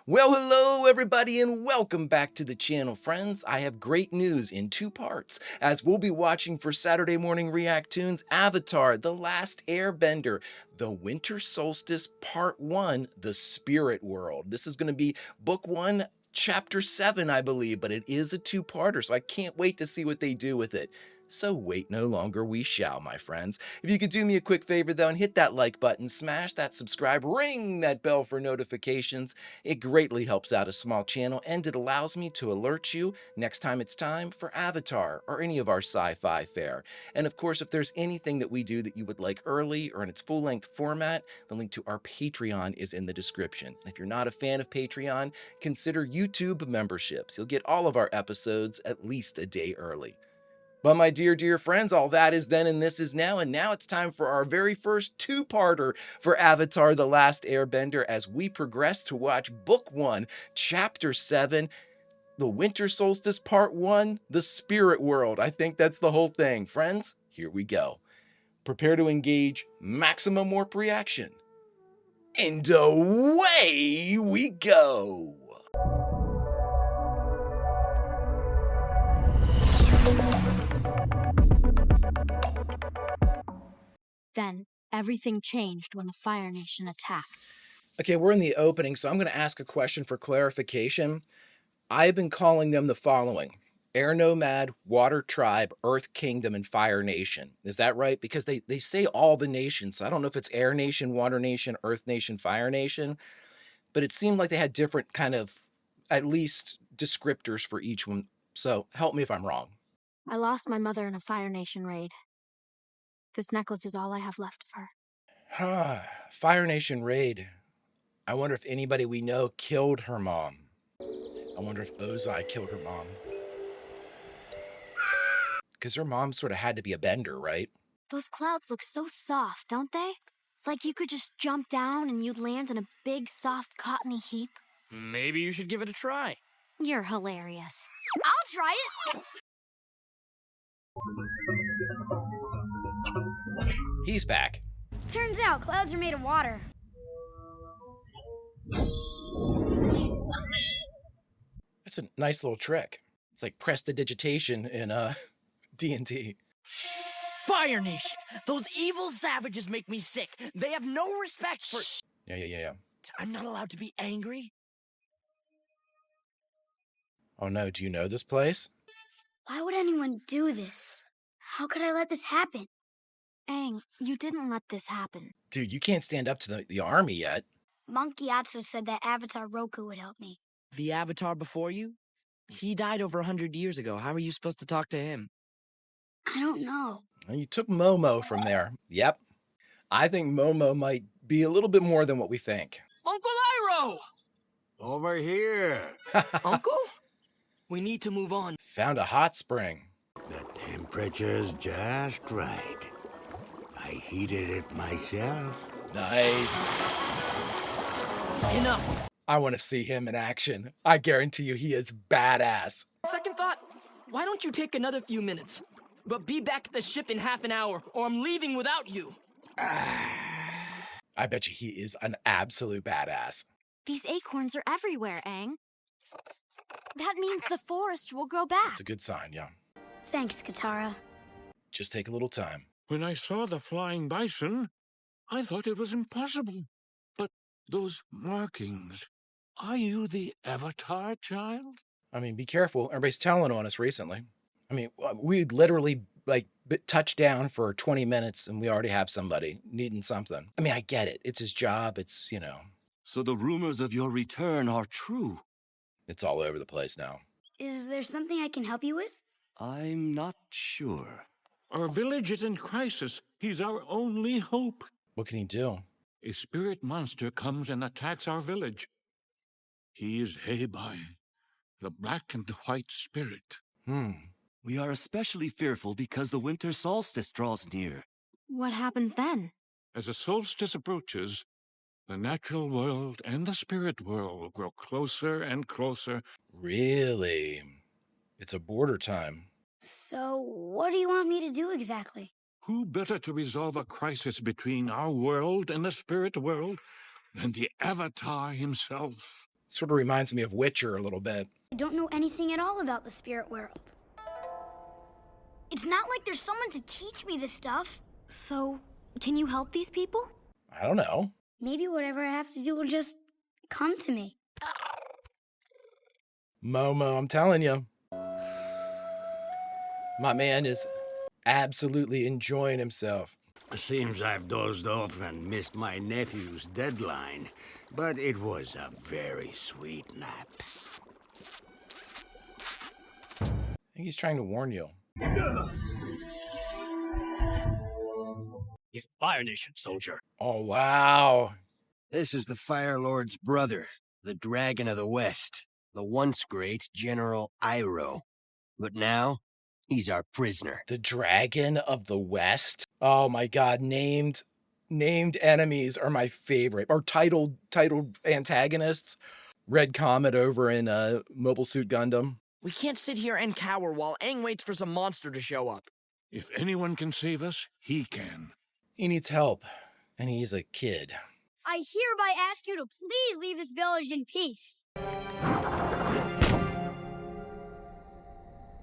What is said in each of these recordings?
Well, hello everybody and welcome back to the channel, friends. I have great news in two parts, as we'll be watching for Saturday morning React-TOONS Avatar, The Last Airbender, The Winter Solstice Part 1, The Spirit World. This is going to be Book 1, Chapter 7, I believe, but it is a two-parter, so I can't wait to see what they do with it. So wait no longer, we shall, my friends. If you could do me a quick favor, though, and hit that like button, smash that subscribe, ring that bell for notifications. It greatly helps out a small channel, and it allows me to alert you next time it's time for Avatar or any of our sci-fi fare. And of course, if there's anything that we do that you would like early or in its full-length format, the link to our Patreon is in the description. And if you're not a fan of Patreon, consider YouTube memberships. You'll get all of our episodes at least a day early. But my dear friends, all that is then and this is now, and now it's time for our very first two-parter for Avatar: The Last Airbender as we progress to watch Book 1, Chapter 7, The Winter Solstice Part 1, The Spirit World. I think that's the whole thing. Friends, here we go. Prepare to engage maximum warp reaction. And away we go! Then, everything changed when the Fire Nation attacked. Okay, we're in the opening, so I'm going to ask a question for clarification. I've been calling them the following: Air Nomad, Water Tribe, Earth Kingdom, and Fire Nation. Is that right? Because they say all the nations. So I don't know if it's Air Nation, Water Nation, Earth Nation, Fire Nation, but it seemed like they had different kind of, at least, descriptors for each one. So help me if I'm wrong. I lost my mother in a Fire Nation raid. This necklace is all I have left of her. Fire Nation raid. I wonder if anybody we know killed her mom. I wonder if Ozai killed her mom. Because her mom sort of had to be a bender, right? Those clouds look so soft, don't they? Like you could just jump down and you'd land in a big, soft, cottony heap. Maybe you should give it a try. You're hilarious. I'll try it. He's back. Turns out clouds are made of water. That's a nice little trick. It's like prestidigitation in D&D. Fire Nation! Those evil savages make me sick. They have no respect for... Yeah. I'm not allowed to be angry? Oh no, do you know this place? Why would anyone do this? How could I let this happen? Aang, you didn't let this happen. Dude, you can't stand up to the army yet. Monkey Atsu said that Avatar Roku would help me. The Avatar before you? He died over 100 years ago. How are you supposed to talk to him? I don't know. You took Momo from there. Yep. I think Momo might be a little bit more than what we think. Uncle Iroh! Over here. Uncle? We need to move on. Found a hot spring. The temperature's just right. I heated it myself. Nice. Enough. I want to see him in action. I guarantee you he is badass. Second thought, why don't you take another few minutes? But be back at the ship in half an hour, or I'm leaving without you. I bet you he is an absolute badass. These acorns are everywhere, Aang. That means the forest will grow back. It's a good sign, yeah. Thanks, Katara. Just take a little time. When I saw the flying bison, I thought it was impossible. But those markings, are you the Avatar, child? I mean, be careful. Everybody's telling on us recently. I mean, we literally, touched down for 20 minutes and we already have somebody needing something. I mean, I get it. It's his job. It's, So the rumors of your return are true? it's all over the place now. Is there something I can help you with? I'm not sure. Our village is in crisis. He's our only hope. What can he do? A spirit monster comes and attacks our village. He is Heibai, the black and white spirit. We are especially fearful because the winter solstice draws near. What happens then? As the solstice approaches, the natural world and the spirit world grow closer and closer. Really? It's a border time. So, what do you want me to do exactly? Who better to resolve a crisis between our world and the spirit world than the Avatar himself? Sort of reminds me of Witcher a little bit. I don't know anything at all about the spirit world. It's not like there's someone to teach me this stuff. So, can you help these people? I don't know. Maybe whatever I have to do will just come to me. Momo, I'm telling you. My man is absolutely enjoying himself. Seems I've dozed off and missed my nephew's deadline, but it was a very sweet nap. I think he's trying to warn you. He's a Fire Nation soldier. Oh, wow. This is the Fire Lord's brother, the Dragon of the West, the once great General Iroh. But now, he's our prisoner. The Dragon of the West. Oh my God, named enemies are my favorite. Or titled antagonists. Red Comet over in Mobile Suit Gundam. We can't sit here and cower while Aang waits for some monster to show up. If anyone can save us, he can. He needs help, and he's a kid. I hereby ask you to please leave this village in peace.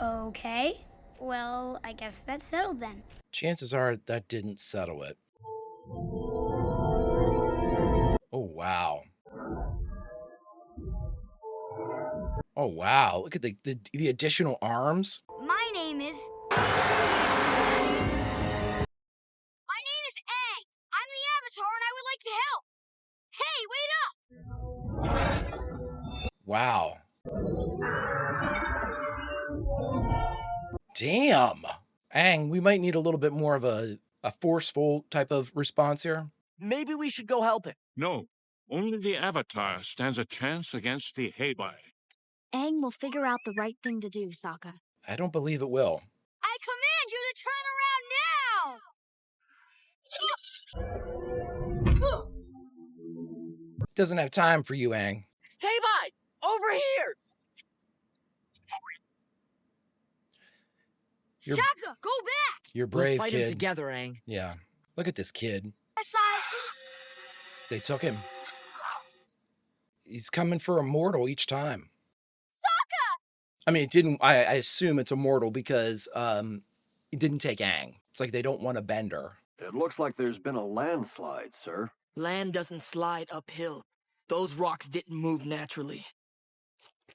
Okay. Well, I guess that's settled then. Chances are that didn't settle it. Oh, wow. Oh, wow. Look at the additional arms. My name is... My name is Aang. I'm the Avatar and I would like to help. Hey, wait up! Wow. Damn. Aang, we might need a little bit more of a forceful type of response here. Maybe we should go help him. No, only the Avatar stands a chance against the Heibai. Aang will figure out the right thing to do, Sokka. I don't believe it will. I command you to turn around now! Doesn't have time for you, Aang. Hey, bye! Over here! You're- Sokka, go back! You're brave, We'll fight kid. him together, Aang. Yeah. Look at this kid. Yes, They took him. He's coming for immortal each time. Sokka! I mean, it didn't. I assume it's immortal because it didn't take Aang. It's like they don't want a bender. It looks like there's been a landslide, sir. Land doesn't slide uphill. Those rocks didn't move naturally.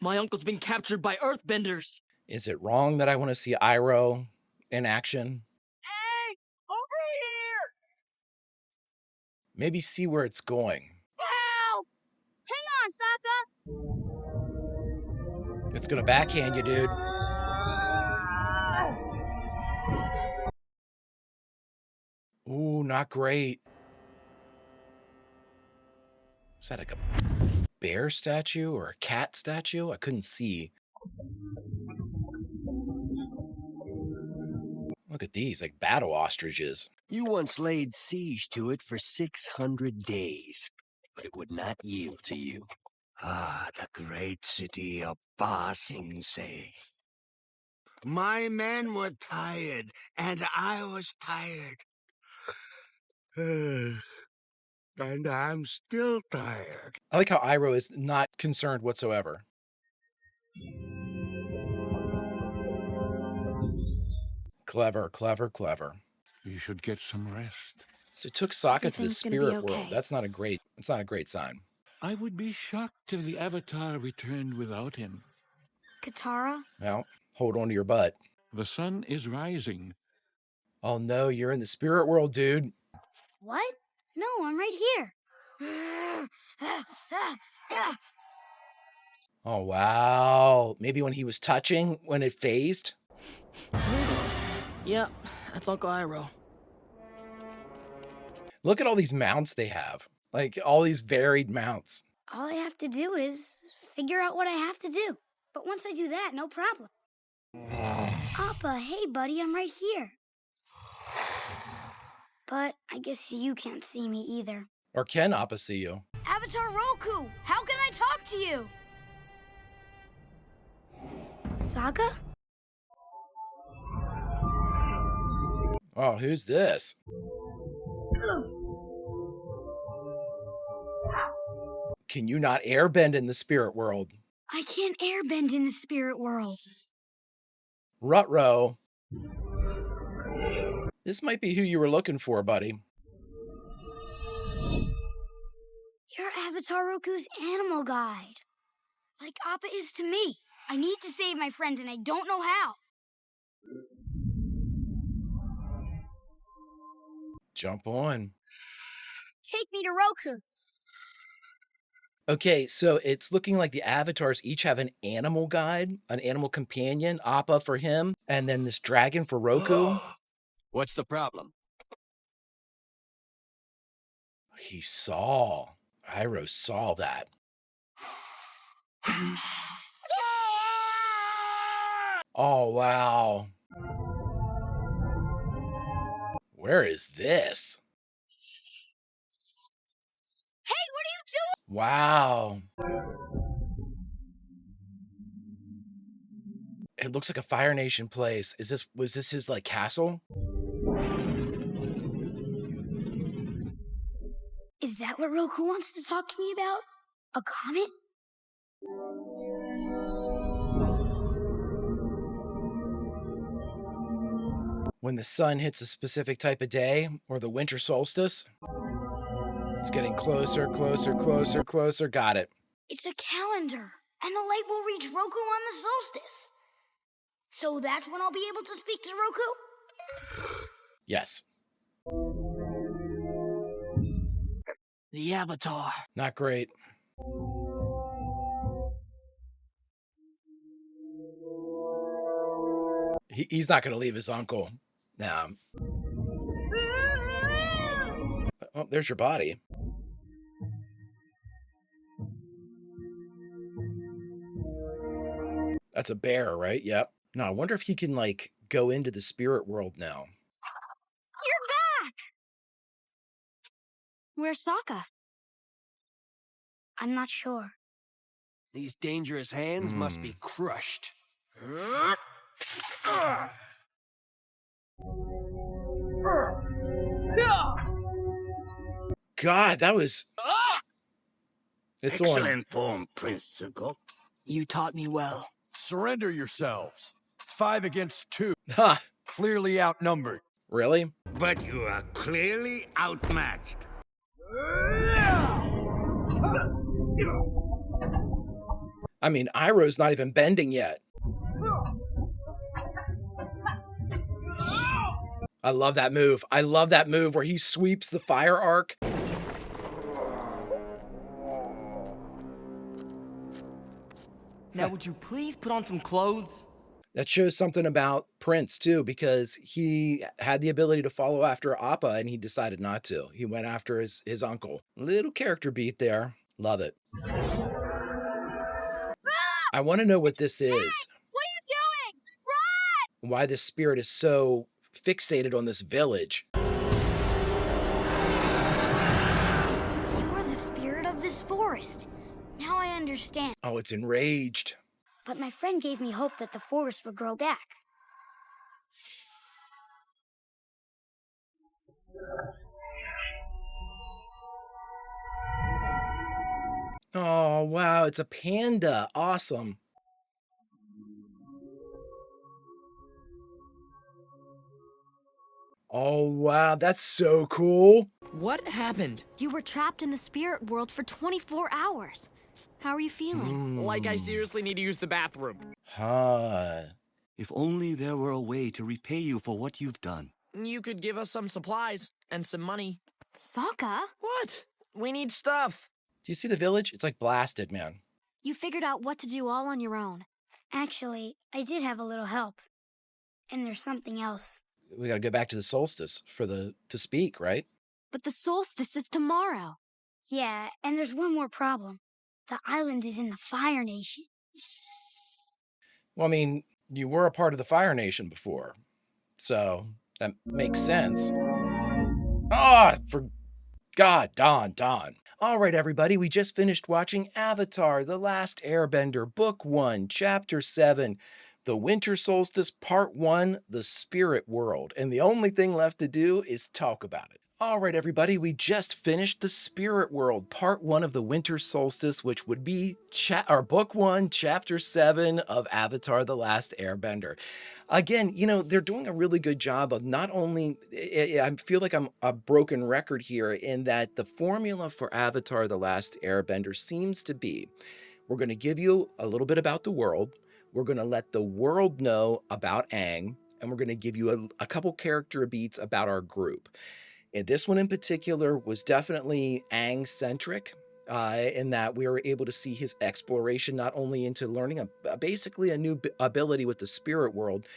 My uncle's been captured by earthbenders. Is it wrong that I want to see Iroh in action? Aang! Over here! Maybe see where it's going. Help! Hang on, Sokka! It's gonna backhand you, dude. Ooh, not great. Is that like a bear statue or a cat statue? I couldn't see. Look at these, like battle ostriches. You once laid siege to it for 600 days, but it would not yield to you. Ah, the great city of Ba Sing Se. My men were tired, and I was tired. And I'm still tired. I like how Iroh is not concerned whatsoever. Clever, clever, clever. You should get some rest. So it took Sokka to the Everything's gonna be spirit world. okay. It's not a great sign. I would be shocked if the Avatar returned without him. Katara? Well, hold on to your butt. The sun is rising. Oh no, you're in the spirit world, dude. What? No, I'm right here. Oh wow. Maybe when he was touching, when it phased. Yep, that's Uncle Iroh. Look at all these mounts they have. Like all these varied mounts. All I have to do is figure out what I have to do. But once I do that, no problem. Appa, hey buddy, I'm right here. But I guess you can't see me either. Or can Appa see you? Avatar Roku, how can I talk to you? Sokka? Oh, who's this? Can you not airbend in the spirit world? I can't airbend in the spirit world. Ruh-roh. This might be who you were looking for, buddy. You're Avatar Roku's animal guide. Like Appa is to me. I need to save my friend and I don't know how. Jump on. Take me to Roku. Okay, so it's looking like the avatars each have an animal guide, an animal companion, Appa for him, and then this dragon for Roku. What's the problem? He saw. Iroh saw that. Oh, wow. Where is this? Hey, what are you doing? Wow. It looks like a Fire Nation place. Was this his like castle? Is that what Roku wants to talk to me about? A comet? When the sun hits a specific type of day, or the winter solstice. It's getting closer, closer, closer, closer. Got it. It's a calendar, and the light will reach Roku on the solstice. So that's when I'll be able to speak to Roku? Yes. The Avatar. Not great. He's not going to leave his uncle. Nah. Oh, there's your body. That's a bear, right? Yep. No, I wonder if he can, like, go into the spirit world now. You're back! Where's Sokka? I'm not sure. These dangerous hands must be crushed. God, that was... It's Excellent form, Prince Zuko. You taught me well. Surrender yourselves. It's 5 against 2. on. Ha! Clearly outnumbered. Really? But you are clearly outmatched. I mean, Iroh's not even bending yet. I love that move. I love that move where he sweeps the fire arc. Now, would you please put on some clothes? That shows something about Prince, too, because he had the ability to follow after Appa, and he decided not to. He went after his uncle. Little character beat there. Love it. I want to know what this is. What are you doing? Run! Why this spirit is so fixated on this village. You're the spirit of this forest. Now I understand. Oh, it's enraged. But my friend gave me hope that the forest would grow back. Oh, wow, it's a panda. Awesome. Oh, wow, that's so cool. What happened? You were trapped in the spirit world for 24 hours. How are you feeling? Like I seriously need to use the bathroom. Huh. If only there were a way to repay you for what you've done. You could give us some supplies and some money. Sokka? What? We need stuff. Do you see the village? It's like blasted, man. You figured out what to do all on your own. Actually, I did have a little help. And there's something else. We gotta go back to the solstice to speak, right? But the solstice is tomorrow. Yeah, and there's one more problem. The island is in the Fire Nation. Well, I mean, you were a part of the Fire Nation before, so that makes sense. Ah, for God, Don. All right, everybody, we just finished watching Avatar: The Last Airbender, Book 1, Chapter 7, The Winter Solstice, Part 1, The Spirit World. And the only thing left to do is talk about it. All right, everybody, we just finished the Spirit World, part 1 of the Winter Solstice, which would be our book 1, chapter 7 of Avatar: The Last Airbender. Again, they're doing a really good job of not only, I feel like I'm a broken record here in that the formula for Avatar: The Last Airbender seems to be, we're going to give you a little bit about the world, we're going to let the world know about Aang, and we're going to give you a couple character beats about our group. And this one in particular was definitely Aang-centric, in that we were able to see his exploration not only into learning basically a new ability with the spirit world,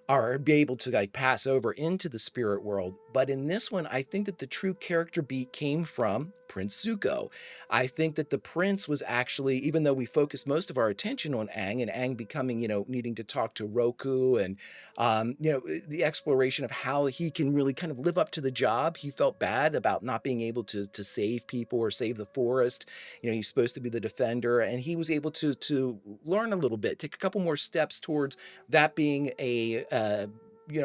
or be able to like pass over into the spirit world. But in this one, I think that the true character beat came from Prince Zuko. I think that the prince was actually, even though we focused most of our attention on Aang and Aang becoming, needing to talk to Roku and, the exploration of how he can really kind of live up to the job. He felt bad about not being able to save people or save the forest. He's supposed to be the defender, and he was able to learn a little bit, take a couple more steps towards that being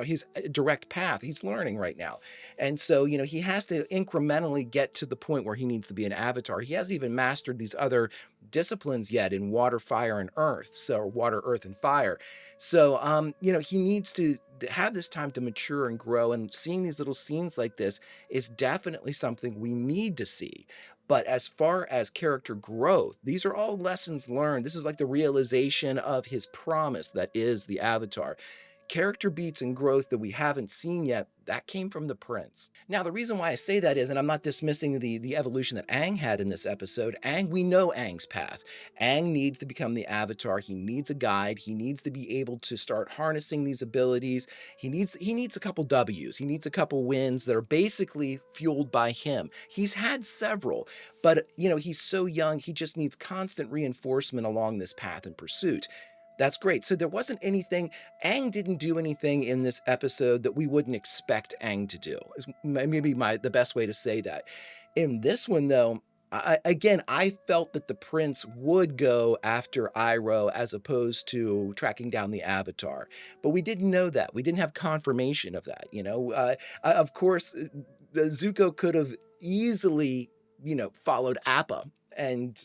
his direct path. He's learning right now. And so, he has to incrementally get to the point where he needs to be an avatar. He hasn't even mastered these other disciplines yet in water, fire, and earth. So water, earth, and fire. So, he needs to have this time to mature and grow, and seeing these little scenes like this is definitely something we need to see. But as far as character growth, these are all lessons learned. This is like the realization of his promise that is the Avatar. Character beats and growth that we haven't seen yet, that came from the prince. Now, the reason why I say that is, and I'm not dismissing the evolution that Aang had in this episode, we know Aang's path. Aang needs to become the Avatar. He needs a guide. He needs to be able to start harnessing these abilities. He needs a couple W's. He needs a couple wins that are basically fueled by him. He's had several, but he's so young, he just needs constant reinforcement along this path and pursuit. That's great. So there wasn't anything, Aang didn't do anything in this episode that we wouldn't expect Aang to do, is maybe the best way to say that. In this one, though, I felt that the prince would go after Iroh as opposed to tracking down the Avatar. But we didn't know that. We didn't have confirmation of that. Of course, Zuko could have easily, followed Appa and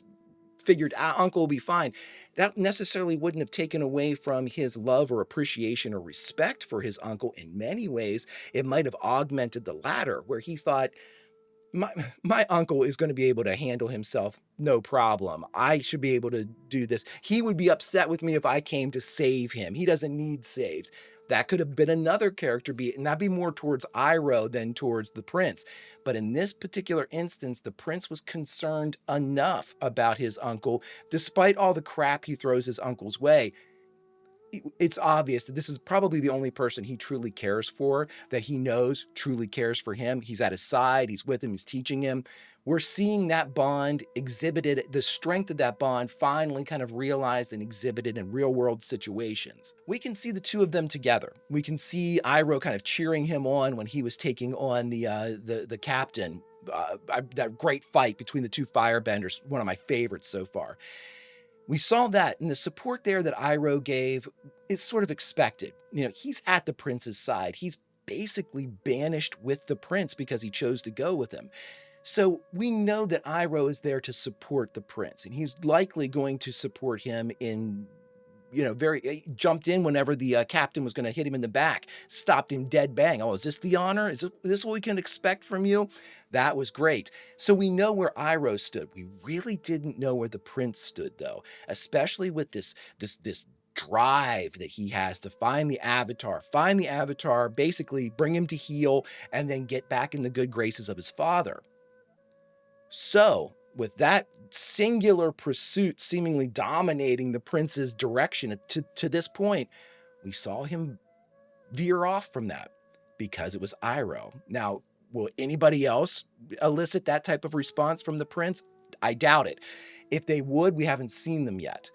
figured Uncle will be fine. That necessarily wouldn't have taken away from his love or appreciation or respect for his uncle. In many ways, it might have augmented the latter, where he thought, my uncle is going to be able to handle himself, no problem. I should be able to do this. He would be upset with me if I came to save him. He doesn't need saved. That could have been another character beat, and that'd be more towards Iroh than towards the prince. But in this particular instance, the prince was concerned enough about his uncle, despite all the crap he throws his uncle's way. It's obvious that this is probably the only person he truly cares for, that he knows truly cares for him. He's at his side, he's with him, he's teaching him. We're seeing that bond exhibited, the strength of that bond finally kind of realized and exhibited in real world situations. We can see the two of them together. We can see Iroh kind of cheering him on when he was taking on the captain. That great fight between the two firebenders, one of my favorites so far. We saw that, and the support there that Iroh gave is sort of expected. He's at the prince's side. He's basically banished with the prince because he chose to go with him. So we know that Iroh is there to support the prince, and he's likely going to support him in, jumped in whenever the captain was going to hit him in the back, stopped him dead bang. Oh, is this the honor? Is this what we can expect from you? That was great. So we know where Iroh stood. We really didn't know where the prince stood, though, especially with this drive that he has to find the Avatar, basically bring him to heal, and then get back in the good graces of his father. So, with that singular pursuit seemingly dominating the prince's direction to this point, we saw him veer off from that because it was Iroh. Now, will anybody else elicit that type of response from the prince? I doubt it. If they would, we haven't seen them yet.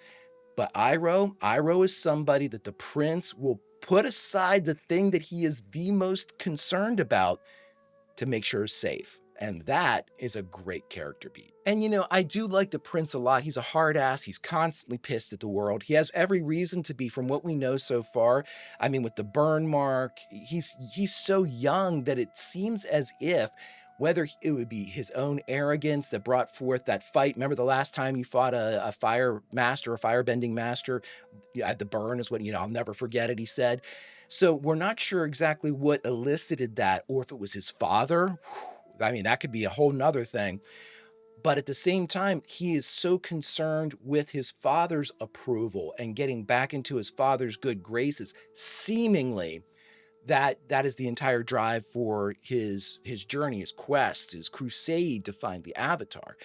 But Iroh is somebody that the prince will put aside the thing that he is the most concerned about to make sure is safe. And that is a great character beat. And I do like the prince a lot. He's a hard ass. He's constantly pissed at the world. He has every reason to be, from what we know so far. I mean, with the burn mark, he's so young that it seems as if whether it would be his own arrogance that brought forth that fight. Remember the last time he fought a fire master, a firebending master? At the burn is what, I'll never forget it, he said. So we're not sure exactly what elicited that, or if it was his father. I mean, that could be a whole nother thing. But at the same time, he is so concerned with his father's approval and getting back into his father's good graces, seemingly, that is the entire drive for his journey, his quest, his crusade to find the Avatar.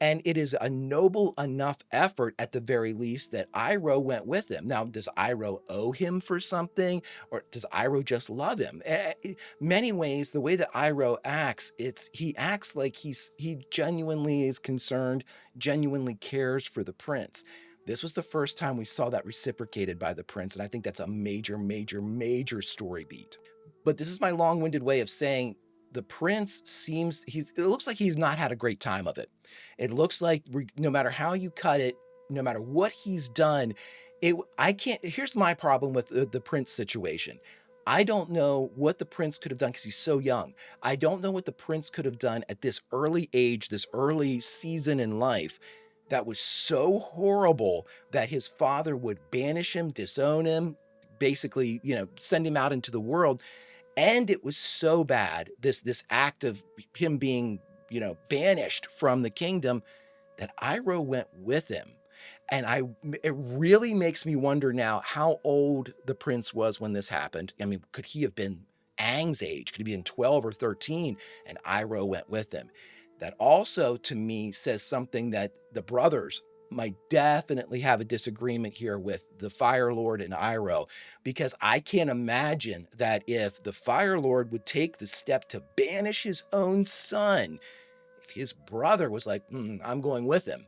And it is a noble enough effort, at the very least, that Iroh went with him. Now, does Iroh owe him for something, or does Iroh just love him? Many ways, the way that Iroh acts, he acts like he genuinely is concerned, genuinely cares for the prince. This was the first time we saw that reciprocated by the prince, and I think that's a major, major, major story beat. But this is my long-winded way of saying the prince it looks like he's not had a great time of it. It looks like no matter how you cut it, no matter what he's done, here's my problem with the prince situation. I don't know what the prince could have done because he's so young. I don't know what the prince could have done at this early age, this early season in life, that was so horrible that his father would banish him, disown him, basically, send him out into the world. And it was so bad, this act of him being, banished from the kingdom, that Iroh went with him. And it really makes me wonder now how old the prince was when this happened. I mean, could he have been Aang's age? Could he be in 12 or 13 and Iroh went with him? That also, to me, says something that the brothers might definitely have a disagreement here with the Fire Lord and Iroh, because I can't imagine that if the Fire Lord would take the step to banish his own son, if his brother was like, I'm going with him,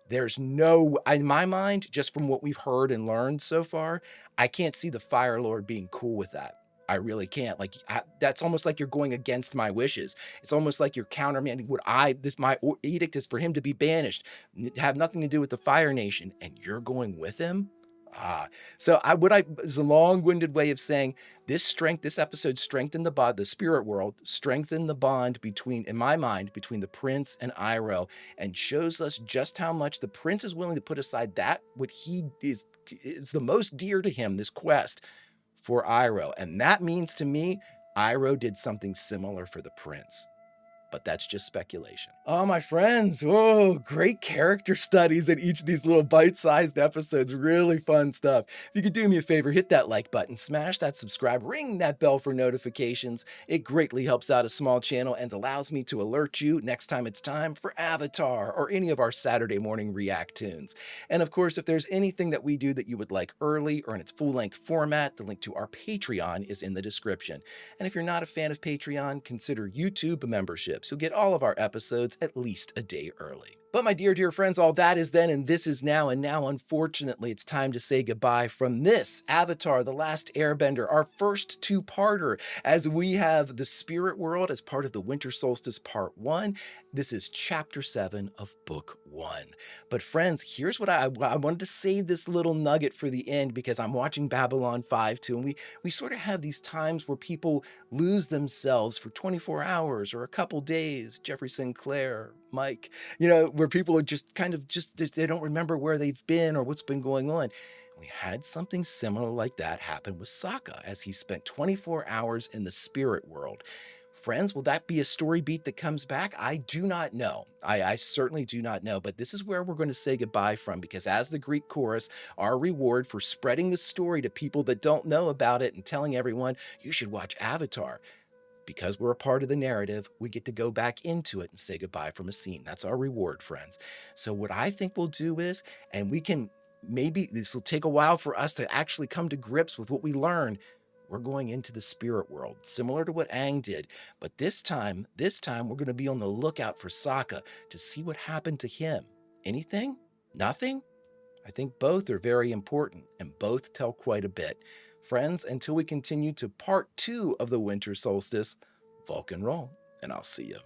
there's no, in my mind, just from what we've heard and learned so far, I can't see the Fire Lord being cool with that. I really can't. That's almost like you're going against my wishes. It's almost like you're countermanding my edict is for him to be banished, have nothing to do with the Fire Nation, and you're going with him? So is a long-winded way of saying this episode strengthened the spirit world, strengthened the bond in my mind, between the prince and Iroh, and shows us just how much the prince is willing to put aside what he is the most dear to him, this quest, for Iroh. And that means to me, Iroh did something similar for the prince. But that's just speculation. Oh, my friends. Whoa, great character studies in each of these little bite-sized episodes. Really fun stuff. If you could do me a favor, hit that like button, smash that subscribe, ring that bell for notifications. It greatly helps out a small channel and allows me to alert you next time it's time for Avatar or any of our Saturday morning React-TOONS. And of course, if there's anything that we do that you would like early or in its full-length format, the link to our Patreon is in the description. And if you're not a fan of Patreon, consider YouTube membership. You'll get all of our episodes at least a day early. But my dear, dear friends, all that is then and this is now. And now, unfortunately, it's time to say goodbye from this Avatar, The Last Airbender, our first two-parter, as we have the spirit world as part of the Winter Solstice Part 1. This is Chapter 7 of Book 1. But friends, here's what I wanted to save this little nugget for the end, because I'm watching Babylon 5 too, and we sort of have these times where people lose themselves for 24 hours or a couple days. Jeffrey Sinclair, Mike, where people are just they don't remember where they've been or what's been going on. We had something similar like that happen with Sokka as he spent 24 hours in the spirit world. Friends, will that be a story beat that comes back? I do not know. I certainly do not know, but this is where we're going to say goodbye from, because as the Greek chorus, our reward for spreading the story to people that don't know about it and telling everyone, you should watch Avatar. Because we're a part of the narrative, we get to go back into it and say goodbye from a scene. That's our reward, friends. So what I think we'll do is, and maybe this will take a while for us to actually come to grips with what we learn. We're going into the spirit world, similar to what Aang did. But this time, we're going to be on the lookout for Sokka to see what happened to him. Anything? Nothing? I think both are very important, and both tell quite a bit. Friends, until we continue to Part 2 of the Winter Solstice, Vulcan roll, and I'll see you.